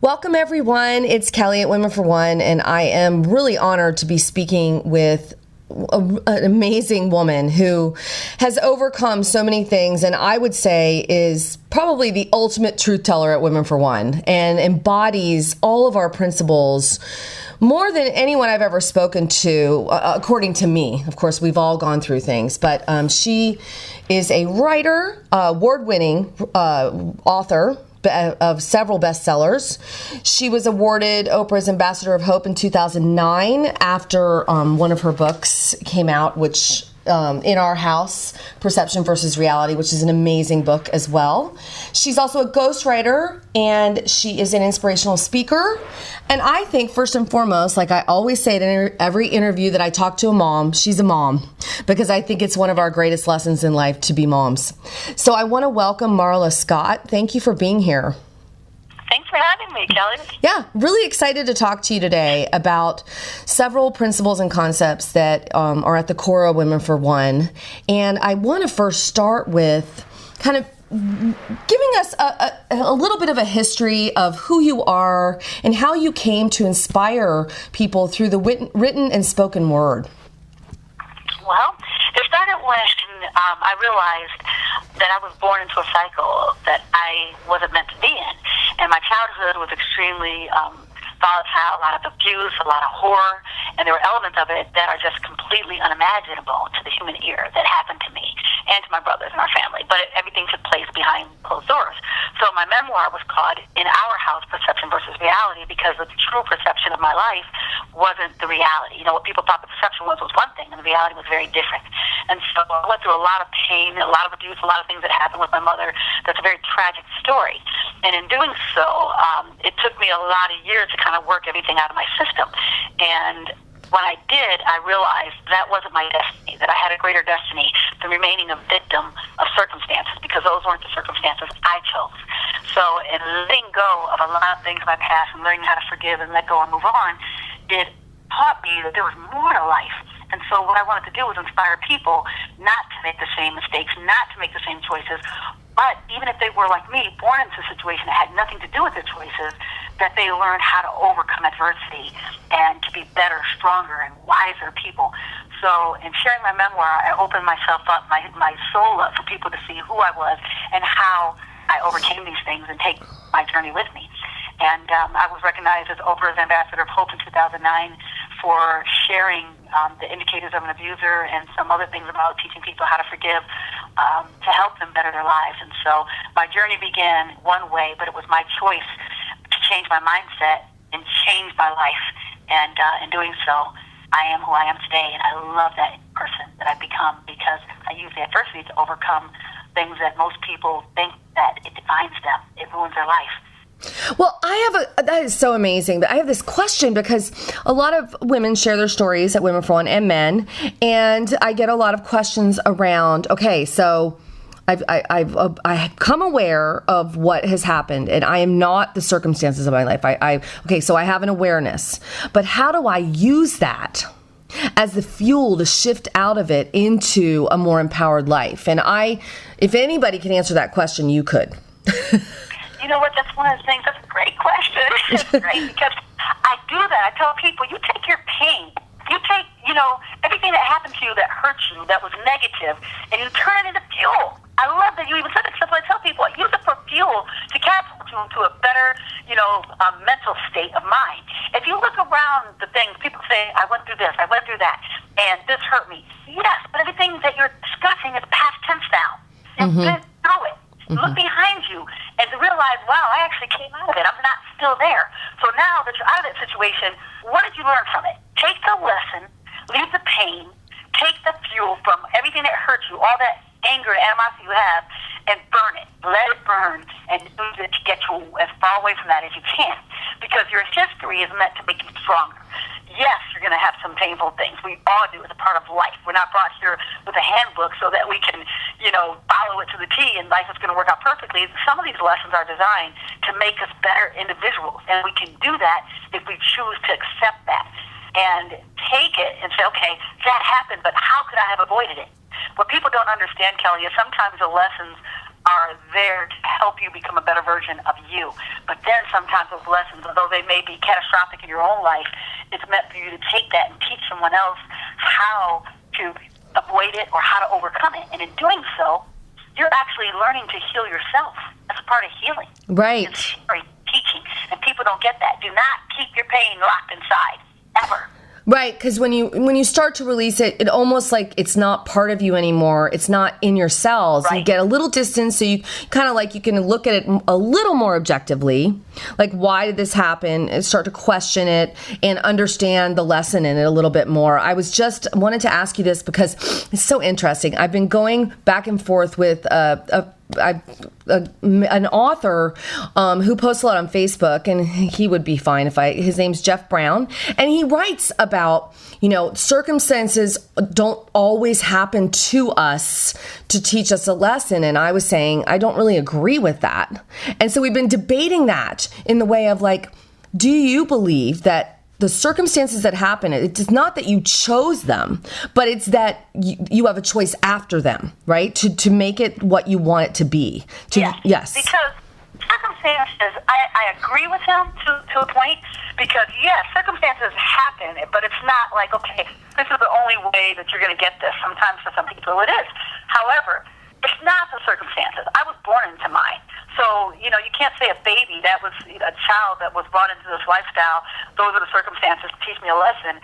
Welcome, everyone. It's Kelly at Women for One, and I am really honored to be speaking with an amazing woman who has overcome so many things, and I would say is probably the ultimate truth teller at Women for One and embodies all of our principles more than anyone I've ever spoken to, according to me. Of course, we've all gone through things, but she is a writer, award-winning author of several bestsellers. She was awarded Oprah's Ambassador of Hope in 2009 after one of her books came out, which In Our House, Perception versus Reality, which is an amazing book as well. She's also a ghostwriter, and she is an inspirational speaker. And I think, first and foremost, like I always say in every interview that I talk to a mom, she's a mom, because I think it's one of our greatest lessons in life to be moms. So I want to welcome Marala Scott. Thank you for being here. Thanks for having me, Kelly. Yeah, really excited to talk to you today about several principles and concepts that are at the core of Women for One. And I want to first start with kind of giving us a little bit of a history of who you are and how you came to inspire people through the written and spoken word. Well, it started when I realized that I was born into a cycle that I wasn't meant to be in. And my childhood was extremely volatile, a lot of abuse, a lot of horror, and there were elements of it that are just completely unimaginable to the human ear that happened to me and to my brothers and our family. But everything took place behind closed doors. So my memoir was called In Our House, Perception versus Reality, because the true perception of my life wasn't the reality. You know, what people thought the perception was one thing, and the reality was very different. And so I went through a lot of pain, a lot of abuse, a lot of things that happened with my mother. That's a very tragic story. And in doing so, it took me a lot of years to kind of work everything out of my system. And when I did, I realized that wasn't my destiny, that I had a greater destiny than remaining a victim of circumstances, because those weren't the circumstances I chose. So in letting go of a lot of things in my past and learning how to forgive and let go and move on, it taught me that there was more to life. And so what I wanted to do was inspire people not to make the same mistakes, not to make the same choices, but even if they were like me, born into a situation that had nothing to do with their choices, that they learned how to overcome adversity and to be better, stronger, and wiser people. So in sharing my memoir, I opened myself up, my soul up for people to see who I was and how I overcame these things and take my journey with me. And I was recognized as Oprah's Ambassador of Hope in 2009 for sharing the indicators of an abuser and some other things about teaching people how to forgive to help them better their lives. And so my journey began one way, but it was my choice to change my mindset and change my life. And in doing so, I am who I am today, and I love that person that I've become because I use the adversity to overcome things that most people think that it defines them. It ruins their life. Well, that is so amazing. But I have this question because a lot of women share their stories at Women for One and men, and I get a lot of questions around, okay, so I've come aware of what has happened, and I am not the circumstances of my life. Okay, so I have an awareness, but how do I use that as the fuel to shift out of it into a more empowered life? And if anybody can answer that question, you could. You know what? That's one of the things. That's a great question. It's great because I do that. I tell people, you take your pain, you take, everything that happened to you that hurt you, that was negative, and you turn it into fuel. I love that you even said it. So I tell people, use it for fuel to catapult you into a better, mental state of mind. If you look around the things, people say, I went through this, I went through that, and this hurt me. Yes, but everything that you're discussing is past tense now. You've been through it. Look behind you and to realize, wow, I actually came out of it. I'm not still there. So now that you're out of that situation, what did you learn from it? Take the lesson, leave the pain, take the fuel from everything that hurt you, all that anger and animosity you have, and burn it. Let it burn and use it to get you as far away from that as you can. Because your history is meant to make you stronger. Yes, you're going to have some painful things. We all do. It's a part of life. We're not brought here with a handbook so that we can, follow it to the T and life is going to work out perfectly. Some of these lessons are designed to make us better individuals. And we can do that if we choose to accept that and take it and say, okay, that happened, but how could I have avoided it? What people don't understand, Kelly, is sometimes the lessons are there to help you become a better version of you. But then sometimes those lessons, although they may be catastrophic in your own life, it's meant for you to take that and teach someone else how to avoid it or how to overcome it. And in doing so, you're actually learning to heal yourself. That's a part of healing. Right. It's teaching. And people don't get that. Do not keep your pain locked inside, ever. Right, because when you start to release it, it almost like it's not part of you anymore. It's not in your cells. Right. You get a little distance, so you kind of like you can look at it a little more objectively. Like, why did this happen? And start to question it and understand the lesson in it a little bit more. I was just wanted to ask you this because it's so interesting. I've been going back and forth with an author who posts a lot on Facebook, and he would be fine his name's Jeff Brown, and he writes about, circumstances don't always happen to us to teach us a lesson. And I was saying, I don't really agree with that. And so we've been debating that in the way of like, do you believe that the circumstances that happen, it's not that you chose them, but it's that you have a choice after them, right? To make it what you want it to be. Yes. Because circumstances, I agree with him to a point, because yes, circumstances happen, but it's not like, okay, this is the only way that you're going to get this. Sometimes for some people it is. However, it's not the circumstances. I was born into mine. So, you can't say a baby, that was a child that was brought into this lifestyle, those are the circumstances to teach me a lesson.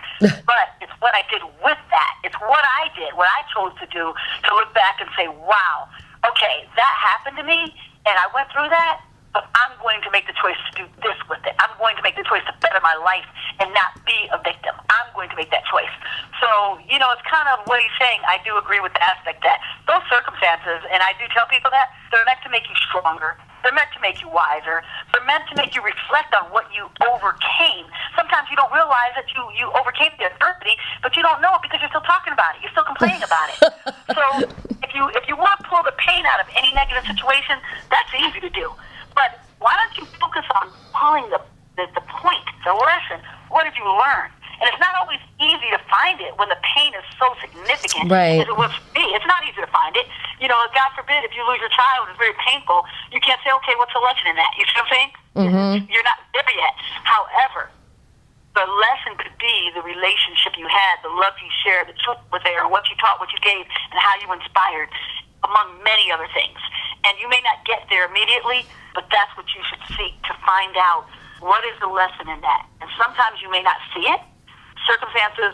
But it's what I did with that. It's what I did, what I chose to do, to look back and say, wow, okay, that happened to me, and I went through that, but I'm going to make the choice to do this with it. I'm going to make the choice to better my life and not be a victim. I'm going to make that choice. So, it's kind of what he's saying. I do agree with the aspect that those circumstances, and I do tell people that, they're meant to make you stronger. They're meant to make you wiser. They're meant to make you reflect on what you overcame. Sometimes you don't realize that you overcame the adversity, but you don't know it because you're still talking about it. You're still complaining about it. So if you want to pull the pain out of any negative situation, that's easy to do. But why don't you focus on pulling the point, the lesson? What did you learn? And it's not always easy to find it when the pain is so significant as it was for me. It's not easy to find it. God forbid, if you lose your child, it's very painful. You can't say, okay, what's the lesson in that? You see what I'm saying? Mm-hmm. You're not there yet. However, the lesson could be the relationship you had, the love you shared, the truth was there, what you taught, what you gave, and how you inspired, among many other things. And you may not get there immediately, but that's what you should seek to find out what is the lesson in that. And sometimes you may not see it. Circumstances,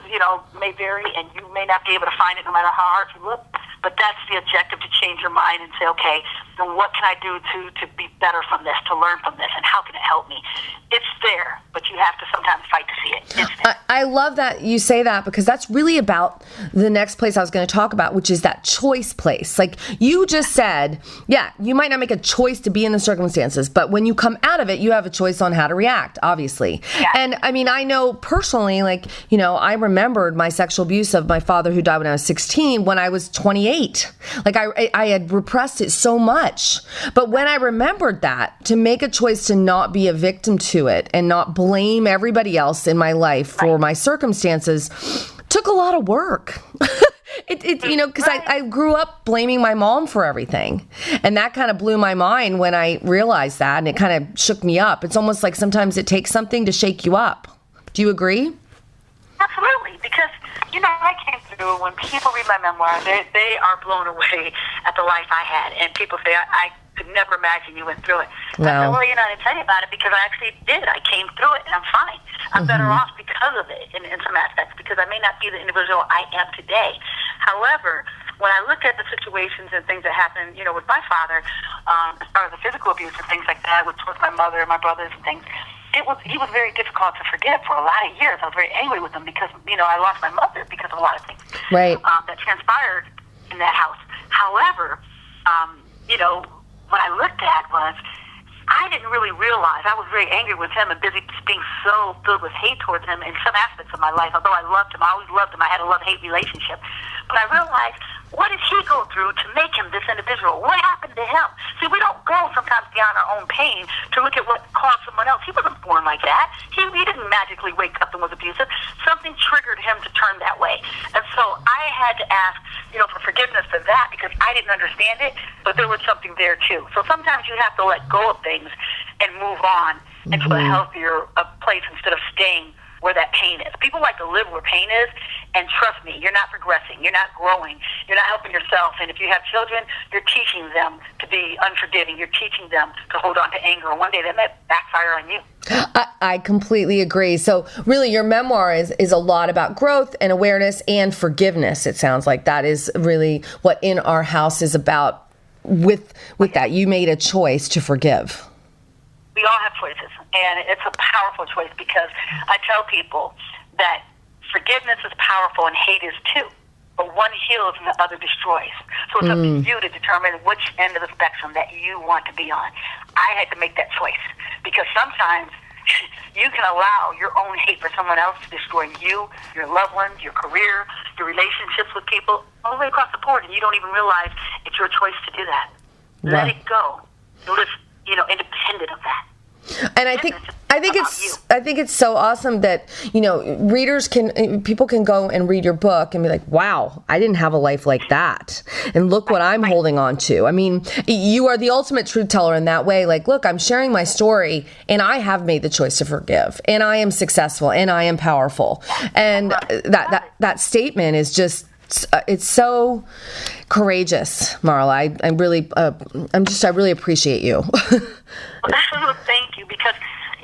may vary, and you may not be able to find it no matter how hard you look. But that's the objective, to change your mind and say, okay, then what can I do to be better from this, to learn from this, and how can it help me? It's there, but you have to sometimes fight to see it. It's there. I love that you say that, because that's really about the next place I was going to talk about, which is that choice place. Like you just said, yeah, you might not make a choice to be in the circumstances, but when you come out of it, you have a choice on how to react, obviously. Yeah. And I mean, I know personally, like, I remembered my sexual abuse of my father, who died when I was 16, when I was 28. Like I had repressed it so much. But when I remembered that, to make a choice to not be a victim to it and not blame everybody else in my life for my circumstances, took a lot of work. Because I grew up blaming my mom for everything. And that kind of blew my mind when I realized that, and it kind of shook me up. It's almost like sometimes it takes something to shake you up. Do you agree? Absolutely, because, I came through, when people read my memoir, they are blown away at the life I had. And people say, I could never imagine you went through it. No. I said, well, I didn't tell you about it because I actually did. I came through it, and I'm fine. I'm better off because of it in some aspects, because I may not be the individual I am today. However, when I look at the situations and things that happened, with my father, as far as the physical abuse and things like that, with my mother and my brothers and things, he was very difficult to forgive for a lot of years. I was very angry with him because, I lost my mother because of a lot of things that transpired in that house. However, what I looked at was, I didn't really realize, I was very angry with him and busy being so filled with hate towards him in some aspects of my life. Although I loved him, I always loved him. I had a love-hate relationship. But I realized, what did he go through to make him this individual? What happened to him? See, we don't go sometimes beyond our own pain to look at what caused someone else. He wasn't born like that. He didn't magically wake up and was abusive. Something triggered him to turn that way. And so I had to ask, for forgiveness and that because I didn't understand it, but there was something there too. So sometimes you have to let go of things and move on into a healthier place instead of staying where that pain is. People like to live where pain is, and trust me, you're not progressing, you're not growing, you're not helping yourself. And if you have children, you're teaching them to be unforgiving, you're teaching them to hold on to anger, and one day that may backfire on you. I completely agree. So really your memoir is a lot about growth and awareness and forgiveness. It sounds like that is really what In Our House is about. With that, you made a choice to forgive. We all have choices, and it's a powerful choice because I tell people that forgiveness is powerful and hate is too, but one heals and the other destroys. So it's up to you to determine which end of the spectrum that you want to be on. I had to make that choice because sometimes you can allow your own hate for someone else to destroy you, your loved ones, your career, your relationships with people all the way across the board, and you don't even realize it's your choice to do that. Wow. Let it go. Live, independent of that. And I think it's so awesome that, people can go and read your book and be like, wow, I didn't have a life like that. And look what I'm holding on to. I mean, you are the ultimate truth teller in that way. Like, look, I'm sharing my story and I have made the choice to forgive and I am successful and I am powerful. And that statement is just, it's so courageous, Marala. I really appreciate you. Well, thank you, because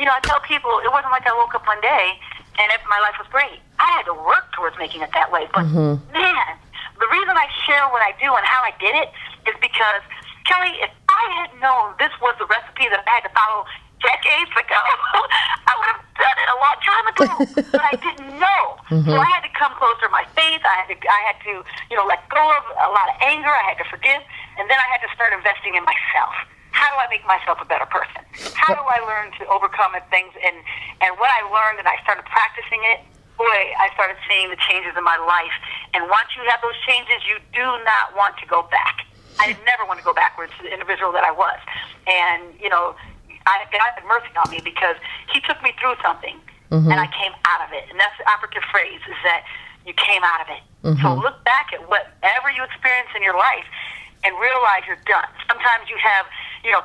I tell people it wasn't like I woke up one day and my life was great. I had to work towards making it that way. But man, the reason I share what I do and how I did it is because, Kelly, if I had known this was the recipe that I had to follow decades ago, I would have done it a long time ago. But I didn't know. So I had to come closer to my faith. I had to let go of a lot of anger. I had to forgive, and then I had to start investing in myself. How do I make myself a better person? How do I learn to overcome things? And what I learned and I started practicing it, boy, I started seeing the changes in my life. And once you have those changes, you do not want to go back. I never want to go backwards to the individual that I was. And, God had mercy on me because he took me through something and I came out of it. And that's the operative phrase, is that you came out of it. So look back at whatever you experience in your life and realize you're done. Sometimes you have,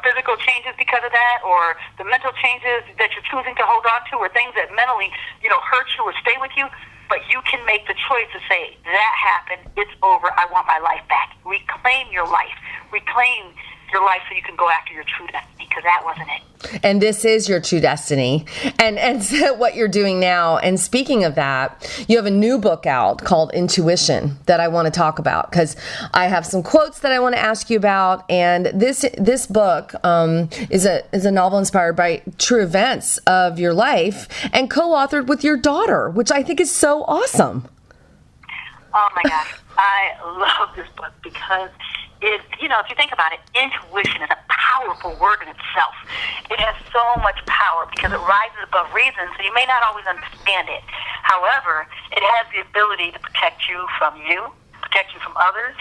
physical changes because of that, or the mental changes that you're choosing to hold on to, or things that mentally, hurt you or stay with you. But you can make the choice to say, that happened, it's over, I want my life back. Reclaim your life. Reclaim your life so you can go after your true destiny, because that wasn't it. And this is your true destiny. And so what you're doing now. And speaking of that, you have a new book out called Intuition that I want to talk about, because I have some quotes that I want to ask you about. And this book is a novel inspired by true events of your life and co-authored with your daughter, which I think is so awesome. Oh my gosh, I love this book because if you think about it, intuition is a powerful word in itself. It has so much power because it rises above reason, so you may not always understand it. However, it has the ability to protect you from others,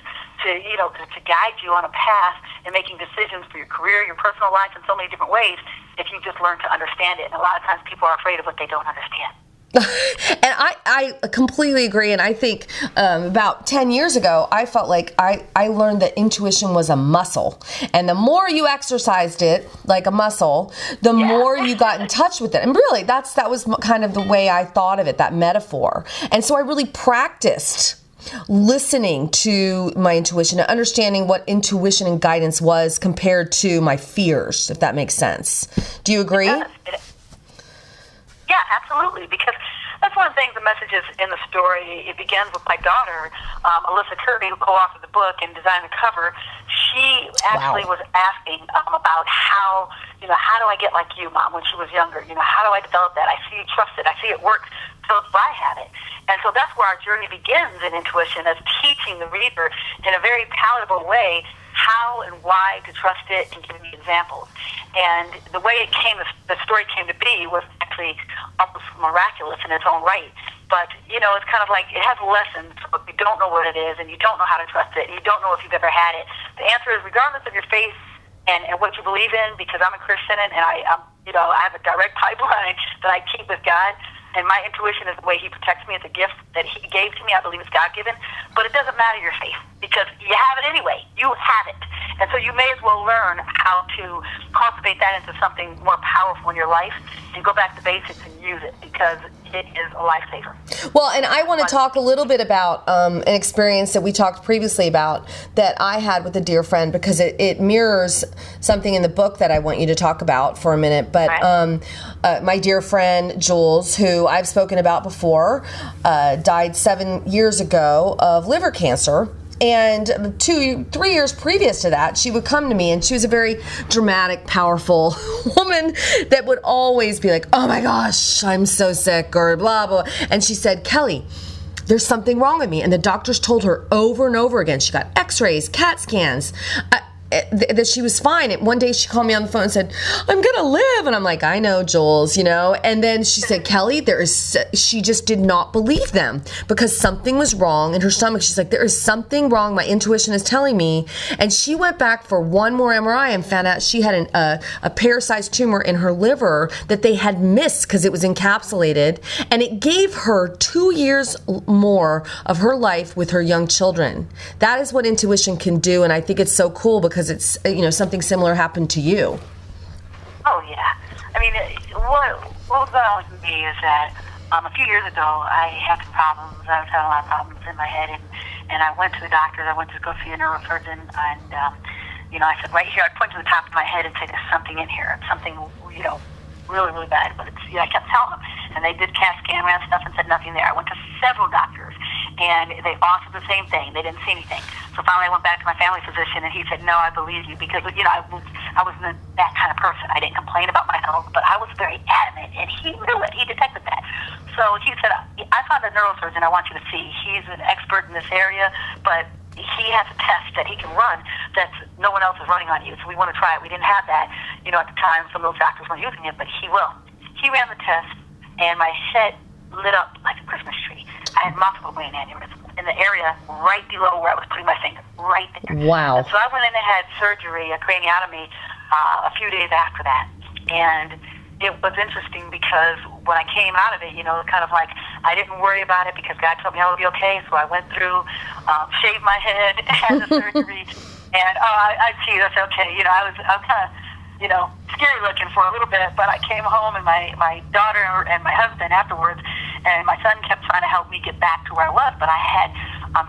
to guide you on a path in making decisions for your career, your personal life, in so many different ways if you just learn to understand it. And a lot of times people are afraid of what they don't understand. And I completely agree. And I think about 10 years ago, I felt like I learned that intuition was a muscle. And the more you exercised it like a muscle, the more you got in touch with it. And really, that was kind of the way I thought of it, that metaphor. And so I really practiced listening to my intuition and understanding what intuition and guidance was compared to my fears, if that makes sense. Do you agree? Yeah, absolutely, because that's one of the things, the messages in the story. It begins with my daughter, Alyssa Kirby, who co-authored the book and designed the cover. She actually was asking about how do I get like you, Mom, when she was younger? How do I develop that? I see you trust it. I see it work. So if I have it. And so that's where our journey begins in intuition, as teaching the reader in a very palatable way how and why to trust it and giving me examples. And the way the story came to be was actually almost miraculous in its own right. But, it's kind of like it has lessons, but you don't know what it is, and you don't know how to trust it, and you don't know if you've ever had it. The answer is, regardless of your faith and what you believe in, because I'm a Christian and I have a direct pipeline that I keep with God, And my intuition is the way he protects me. It's a gift that he gave to me. I believe it's God-given. But it doesn't matter your faith because you have it anyway. You have it. And so you may as well learn how to cultivate that into something more powerful in your life and go back to basics and use it because it is a lifesaver. Well, and I want to talk a little bit about an experience that we talked previously about that I had with a dear friend because it mirrors something in the book that I want you to talk about for a minute. But my dear friend, Jules, who I've spoken about before, died 7 years ago of liver cancer. And 3 years previous to that, she would come to me, and she was a very dramatic, powerful woman that would always be like, oh my gosh, I'm so sick, or blah, blah. And she said, Kelly, there's something wrong with me. And the doctors told her over and over again. She got x-rays, CAT scans, that she was fine. And one day she called me on the phone and said, I'm going to live. And I'm like, I know, Jules, And then she said, Kelly, she just did not believe them because something was wrong in her stomach. She's like, there is something wrong. My intuition is telling me. And she went back for one more MRI and found out she had a pear-sized tumor in her liver that they had missed because it was encapsulated. And it gave her 2 years more of her life with her young children. That is what intuition can do. And I think it's so cool because it's, something similar happened to you. Oh, yeah. I mean, what was going on with me is that a few years ago, I had some problems. I was having a lot of problems in my head, and I went to the doctor. I went to go see a neurosurgeon, and, I said, right here, I'd point to the top of my head and say, there's something in here. It's something, really, really bad. But I kept telling them, and they did CAT scan around stuff and said nothing there. I went to several doctors, and they all said the same thing. They didn't see anything. So finally I went back to my family physician, and he said, no, I believe you, because, I wasn't that kind of person. I didn't complain about my health, but I was very adamant, and he knew it. He detected that. So he said, I found a neurosurgeon I want you to see. He's an expert in this area, but he has a test that he can run that no one else is running on you. So we want to try it. We didn't have that, at the time. Some of those doctors weren't using it, but he will. He ran the test, and my head lit up like a Christmas tree. I had multiple brain aneurysms in the area right below where I was putting my finger, right there. Wow. And so I went in and had surgery, a craniotomy, a few days after that. And it was interesting because when I came out of it, kind of like I didn't worry about it because God told me I would be okay. So I went through, shaved my head, had the surgery, and I see that's okay. I was kind of, scary looking for a little bit, but I came home and my daughter and my husband afterwards, and my son kept trying to help me get back to where I was, but I had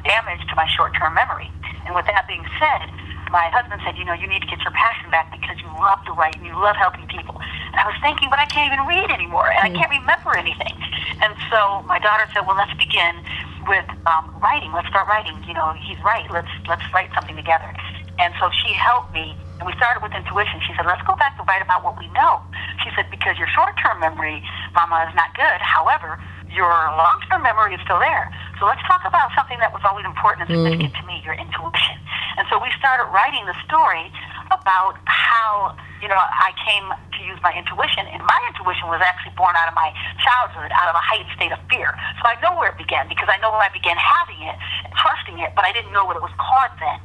damage to my short-term memory. And with that being said, my husband said, you need to get your passion back because you love to write and you love helping people. And I was thinking, but I can't even read anymore, and I can't remember anything. And so my daughter said, well, let's begin with writing. Let's start writing. He's right. Let's write something together. And so she helped me, and we started with intuition. She said, let's go back to write about what we know. She said, because your short-term memory, Mama, is not good. However, your long-term memory is still there. So let's talk about something that was always important and significant to me, your intuition. And so we started writing the story about how, I came to use my intuition. And my intuition was actually born out of my childhood, out of a heightened state of fear. So I know where it began because I know when I began having it and trusting it, but I didn't know what it was called then.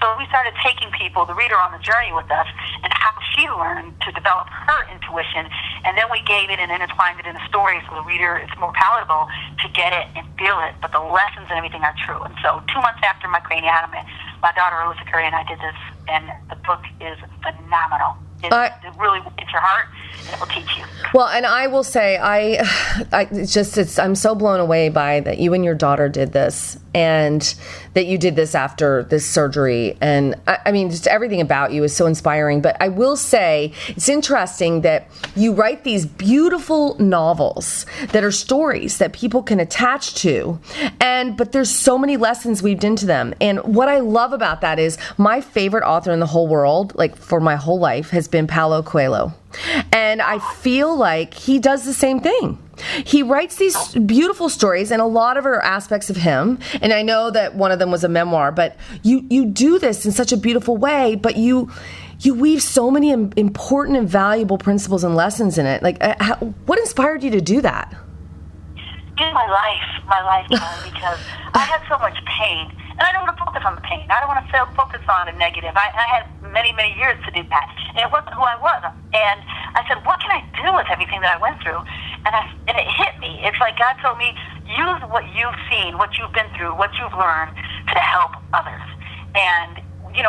So we started taking people, the reader, on the journey with us and how she learned to develop her intuition. And then we gave it and intertwined it in a story so the reader, it's more palatable to get it and feel it. But the lessons and everything are true. And so 2 months after my craniotomy, my daughter, Alyssa Curry, and I did this, and the book is phenomenal. It really will hit your heart, and it will teach you. Well, and I will say, I'm so blown away by that you and your daughter did this, and that you did this after this surgery. And I mean, just everything about you is so inspiring. But I will say, it's interesting that you write these beautiful novels that are stories that people can attach to, but there's so many lessons weaved into them. And what I love about that is my favorite author in the whole world, like for my whole life, has been Paulo Coelho. And I feel like he does the same thing. He writes these beautiful stories, and a lot of it are aspects of him. And I know that one of them was a memoir, but you do this in such a beautiful way, but you weave so many important and valuable principles and lessons in it. Like, what inspired you to do that? In my life, because I had so much pain, and I don't want to focus on the pain. I don't want to focus on the negative. I had many, many years to do that, and it wasn't who I was. And I said, what can I do with everything that I went through? And it hit me. It's like God told me, use what you've seen, what you've been through, what you've learned to help others. And,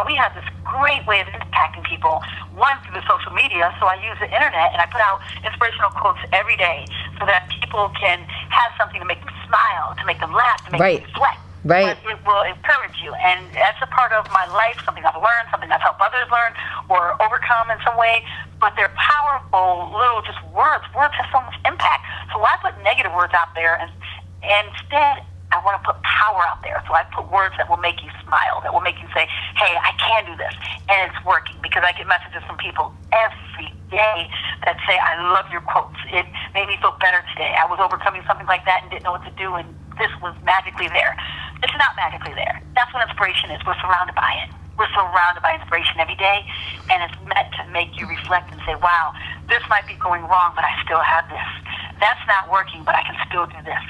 we have this great way of impacting people, one, through the social media. So I use the internet, and I put out inspirational quotes every day so that people can have something to make them smile, to make them laugh, to make them sweat. Right. But it will encourage you. And that's a part of my life, something I've learned, something I've helped others learn or overcome in some way. But they're powerful little just words. Words have so much impact. So I put negative words out there, and instead I want to put power out there. So I put words that will make you smile, that will make you say, hey, I can do this. And it's working, because I get messages from people every day that say, I love your quotes. It made me feel better today. I was overcoming something like that and didn't know what to do, and this was magically there. It's not magically there. That's what inspiration is. We're surrounded by it. We're surrounded by inspiration every day, and it's meant to make you reflect and say, wow, this might be going wrong, but I still have this. That's not working, but I can still do this.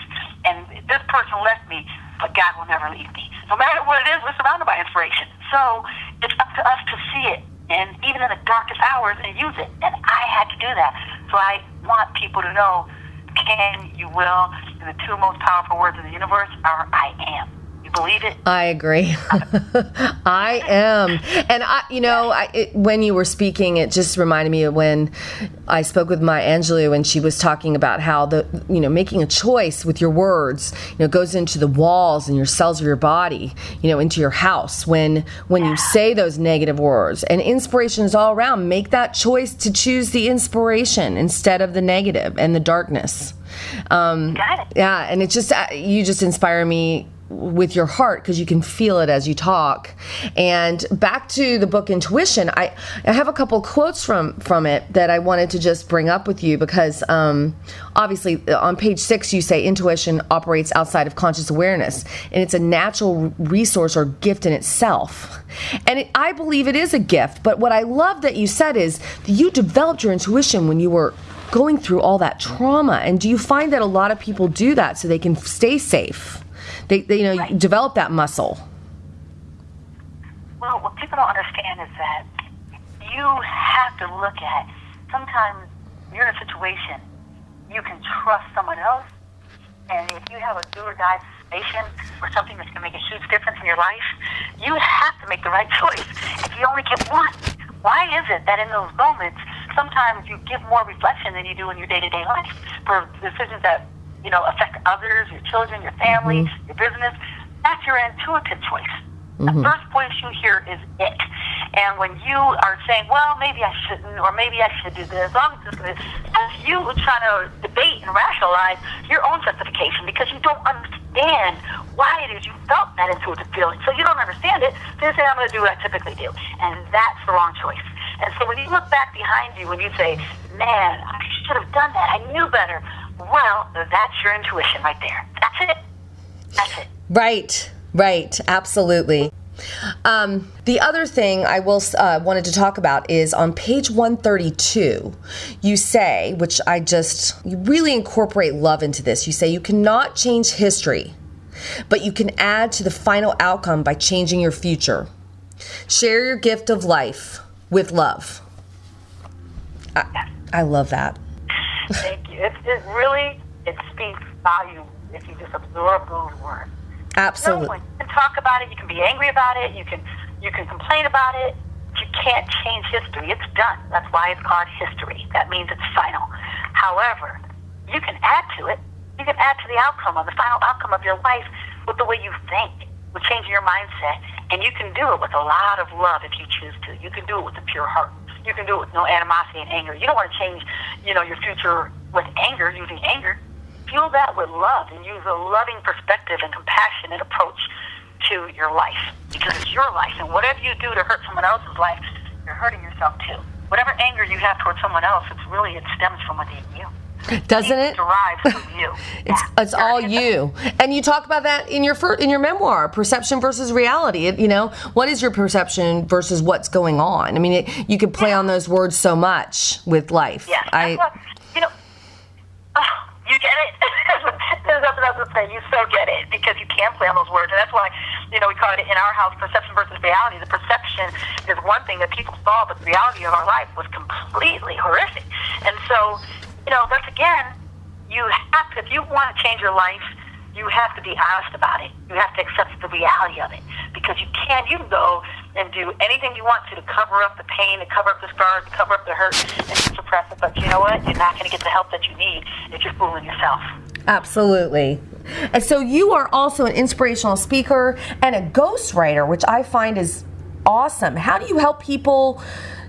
And this person left me, but God will never leave me. No matter what it is, we're surrounded by inspiration. So it's up to us to see it, and even in the darkest hours, and use it. And I had to do that. So I want people to know, can, you will, and the two most powerful words in the universe are I am. You believe it? I agree. I am. And when you were speaking, it just reminded me of when I spoke with Maya Angelou, and she was talking about how making a choice with your words, goes into the walls and your cells of your body, into your house. When you say those negative words, and inspiration is all around, make that choice to choose the inspiration instead of the negative and the darkness. Got it. Yeah. And it just, you just inspire me with your heart, because you can feel it as you talk. And back to the book Intuition, I have a couple quotes from it that I wanted to just bring up with you, because obviously on page 6 you say intuition operates outside of conscious awareness, and it's a natural resource or gift in itself. And I believe it is a gift, but what I love that you said is that you developed your intuition when you were going through all that trauma. And do you find that a lot of people do that so they can stay safe? They Right. develop that muscle. Well, what people don't understand is that you have to look at, sometimes you're in a situation, you can trust someone else, and if you have a do or die situation or something that's going to make a huge difference in your life, you have to make the right choice. If you only get one, why is it that in those moments, sometimes you give more reflection than you do in your day-to-day life for decisions that affect others, your children, your family, your business? That's your intuitive choice. The first voice you hear is it. And when you are saying, well, maybe I shouldn't, or maybe I should do this, that's you trying to debate and rationalize your own justification, because you don't understand why it is you felt that intuitive feeling. So you don't understand it, so you say, I'm going to do what I typically do. And that's the wrong choice. And so when you look back behind you, when you say, man, I should have done that, I knew better, well, that's your intuition right there. That's it. That's it. Right. Absolutely. The other thing I wanted to talk about is on page 132, you say, you really incorporate love into this. You say you cannot change history, but you can add to the final outcome by changing your future. Share your gift of life with love. I love that. Thank you. It speaks volumes if you just absorb those words. Absolutely. You can talk about it. You can be angry about it. You can complain about it. You can't change history. It's done. That's why it's called history. That means it's final. However, you can add to it. You can add to the outcome of the final outcome of your life with the way you think, with changing your mindset. And you can do it with a lot of love if you choose to. You can do it with a pure heart. You can do it with no animosity and anger. You don't want to change, your future with anger, using anger. Fuel that with love and use a loving perspective and compassionate approach to your life, because it's your life. And whatever you do to hurt someone else's life, you're hurting yourself too. Whatever anger you have towards someone else, it stems from within you. Doesn't it? Derives from you. It's all you. And you talk about that in your memoir, Perception versus Reality. What is your perception versus what's going on? I mean, you could play on those words so much with life. Yes. You get it? There's nothing else to say. You so get it, because you can play on those words. And that's why, we call it in our house perception versus reality. The perception is one thing that people saw, but the reality of our life was completely horrific. And so, that's again, you have to, if you want to change your life, you have to be honest about it. You have to accept the reality of it, because you can go and do anything you want to cover up the pain, to cover up the scars, to cover up the hurt, and to suppress it. But you know what? You're not going to get the help that you need if you're fooling yourself. Absolutely. And so you are also an inspirational speaker and a ghostwriter, which I find is awesome. How do you help people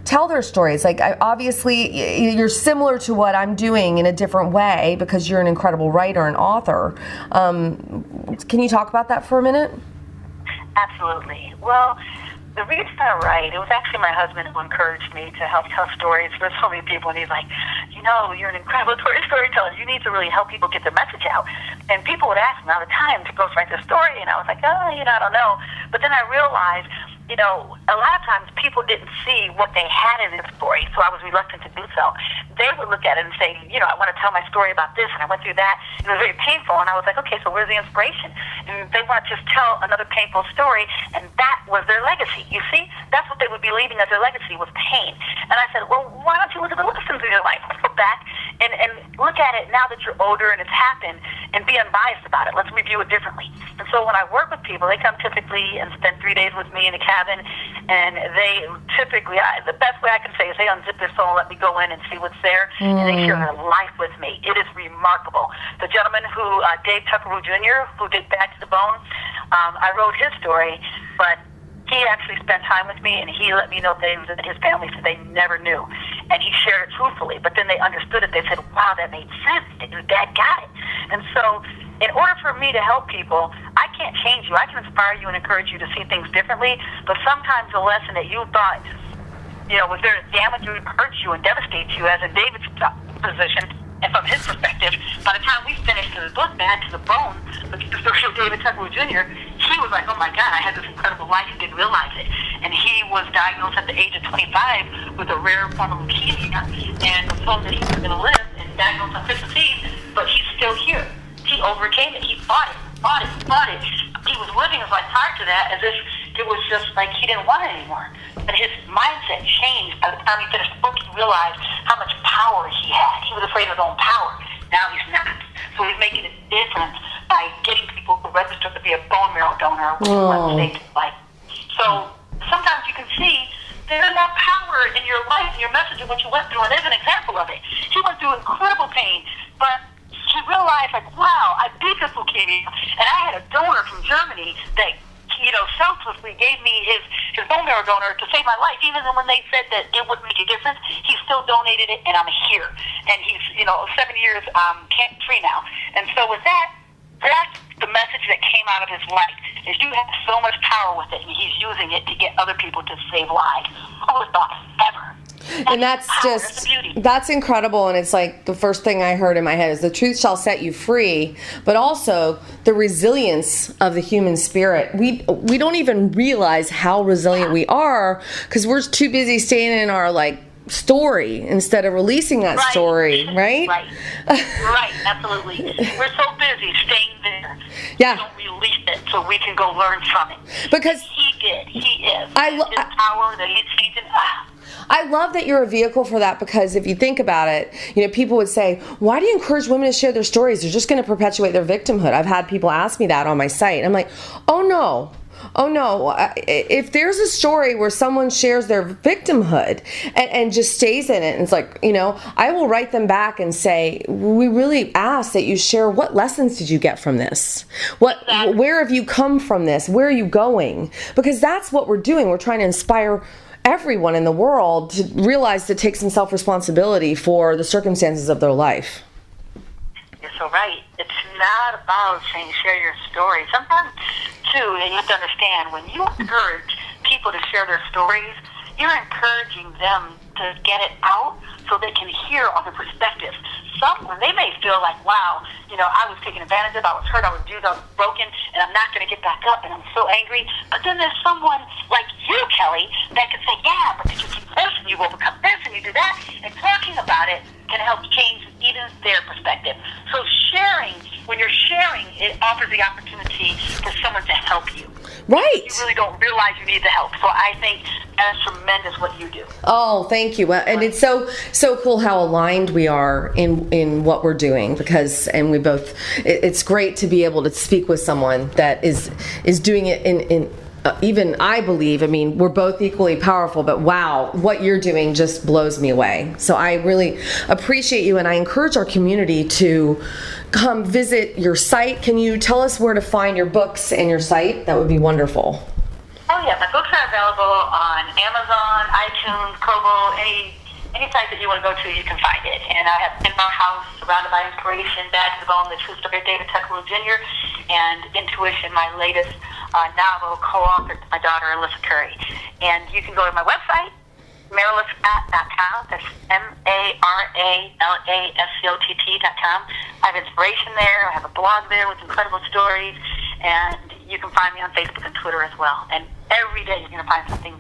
tell their stories? Like, obviously, you're similar to what I'm doing in a different way because you're an incredible writer and author. Can you talk about that for a minute? Absolutely. Well, the reason I write, it was actually my husband who encouraged me to help tell stories for so many people. And he's like, you're an incredible storyteller. You need to really help people get their message out. And people would ask me all the time to ghostwrite their story. And I was like, I don't know. But then I realized, a lot of times people didn't see what they had in their story, so I was reluctant to do so. They would look at it and say, I want to tell my story about this, and I went through that. It was very painful, and I was like, okay, so where's the inspiration? And they want to just tell another painful story, and that was their legacy. You see, that's what they would be leaving as their legacy, was pain. And I said, well, why don't you look at the lessons in your life? Let's go back and look at it now that you're older and it's happened, and be unbiased about it. Let's review it differently. And so when I work with people, they come typically and spend 3 days with me in a cabin, and they typically, the best way I can say is they unzip their soul and let me go in and see what's there, and they share their life with me. It is remarkable. The gentleman who, Dave Tuckaroo Jr., who did Back to the Bone, I wrote his story, but he actually spent time with me, and he let me know things that his family said they never knew. And he shared it truthfully, but then they understood it. They said, wow, that made sense. Your dad got it. And so in order for me to help people, I can't change you. I can inspire you and encourage you to see things differently, but sometimes the lesson that you thought, was there to damage you, hurt you, and devastate you, as in David's position, and from his perspective, by the time we finished his book, Back to the Bone, the story of David Tuckaroo Jr., he was like, oh my God, I had this incredible life, he didn't realize it. And he was diagnosed at the age of 25 with a rare form of leukemia, and was told that he was going to live, and diagnosed on Christmas Eve, but he's still here. He overcame it. He fought it. He was living his life prior to that as if it was just like he didn't want it anymore. But his mindset changed. By the time he finished the book, he realized how much power he had. He was afraid of his own power. Now he's not. So he's making a difference by getting people to register to be a bone marrow donor, which is what stage is like. So sometimes you can see there's more power in your life, in your message, and what you went through, and there's an example of it. He went through incredible pain, but he realized, like, wow, I beat this leukemia, and I had a donor from Germany that, selflessly gave me his bone marrow donor to save my life. Even when they said that it wouldn't make a difference, he still donated it, and I'm here. And he's, 7 years cancer-free now. And so with that's the message that came out of his life, is you have so much power with it, and he's using it to get other people to save lives. Who would have thought ever? And that's incredible. And it's like the first thing I heard in my head is the truth shall set you free, but also the resilience of the human spirit. We don't even realize how resilient we are because we're too busy staying in our story instead of releasing that story, right? Right, absolutely. We're so busy staying there. Yeah. We don't release it so we can go learn from it. Because he did. He is. His power that he's changing. I love that you're a vehicle for that, because if you think about it, people would say, why do you encourage women to share their stories? They're just going to perpetuate their victimhood. I've had people ask me that on my site. I'm like, oh no. If there's a story where someone shares their victimhood and just stays in it, and it's like, I will write them back and say, we really ask that you share, what lessons did you get from this? Where have you come from this? Where are you going? Because that's what we're doing. We're trying to inspire everyone in the world to realize to take some self-responsibility for the circumstances of their life. You're so right. It's not about saying share your story. Sometimes, too, you have to understand, when you encourage people to share their stories, you're encouraging them to get it out so they can hear other perspectives. Someone, they may feel like, wow, I was taken advantage of, I was hurt, I was abused, I was broken, and I'm not going to get back up, and I'm so angry. But then there's someone like you, Kelly, that can say, yeah, but did you do this, and you've overcome this, and you do that, and talking about it can help change even their perspective. So when you're sharing, it offers the opportunity for someone to help you. Right. You really don't realize you need the help. So I think and it's tremendous what you do. Oh, thank you. Well, and it's so cool how aligned we are in what we're doing, because we both, it's great to be able to speak with someone that is doing it in even I believe, I mean, we're both equally powerful, but wow, what you're doing just blows me away. So I really appreciate you, and I encourage our community to come visit your site. Can you tell us where to find your books and your site? That would be wonderful. Oh yeah, my books are available on Amazon, iTunes, Kobo, any site that you want to go to, you can find it. And I have In My House, Surrounded by Inspiration, Bad to the Bone, The True Story of David Tuckeroo Jr., and Intuition, my latest novel, co-authored with my daughter, Alyssa Curry. And you can go to my website, MaralaScott.com. That's MaralaScott.com. I have inspiration there. I have a blog there with incredible stories. And you can find me on Facebook and Twitter as well. And every day you're going to find something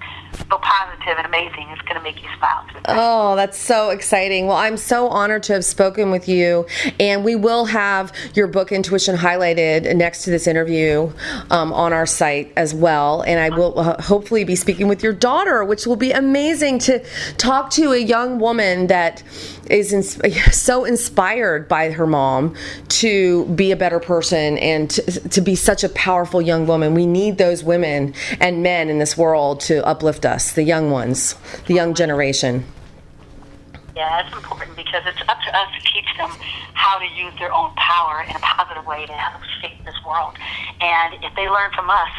so positive and amazing. It's going to make you smile. Oh, that's so exciting. Well, I'm so honored to have spoken with you. And we will have your book, Intuition, highlighted next to this interview on our site as well. And I will hopefully be speaking with your daughter, which will be amazing to talk to a young woman that is so inspired by her mom to be a better person and to be such a powerful young woman. We need those women and men in this world to uplift us, the young ones, the young generation. Yeah, it's important because it's up to us to teach them how to use their own power in a positive way to help shape this world. And if they learn from us,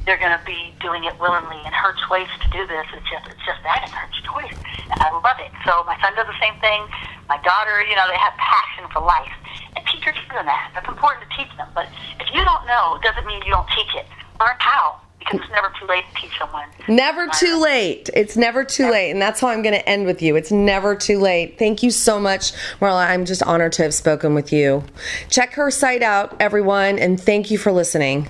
they're going to be doing it willingly. And her choice to do this, it's just that, it's her choice. And I love it. So my son does the same thing. My daughter, they have passion for life. And teachers do that. That's important to teach them. But if you don't know, it doesn't mean you don't teach it. Learn how. Because it's never too late to teach someone. Never too late. It's never too late. And that's how I'm going to end with you. It's never too late. Thank you so much, Marala. I'm just honored to have spoken with you. Check her site out, everyone, and thank you for listening.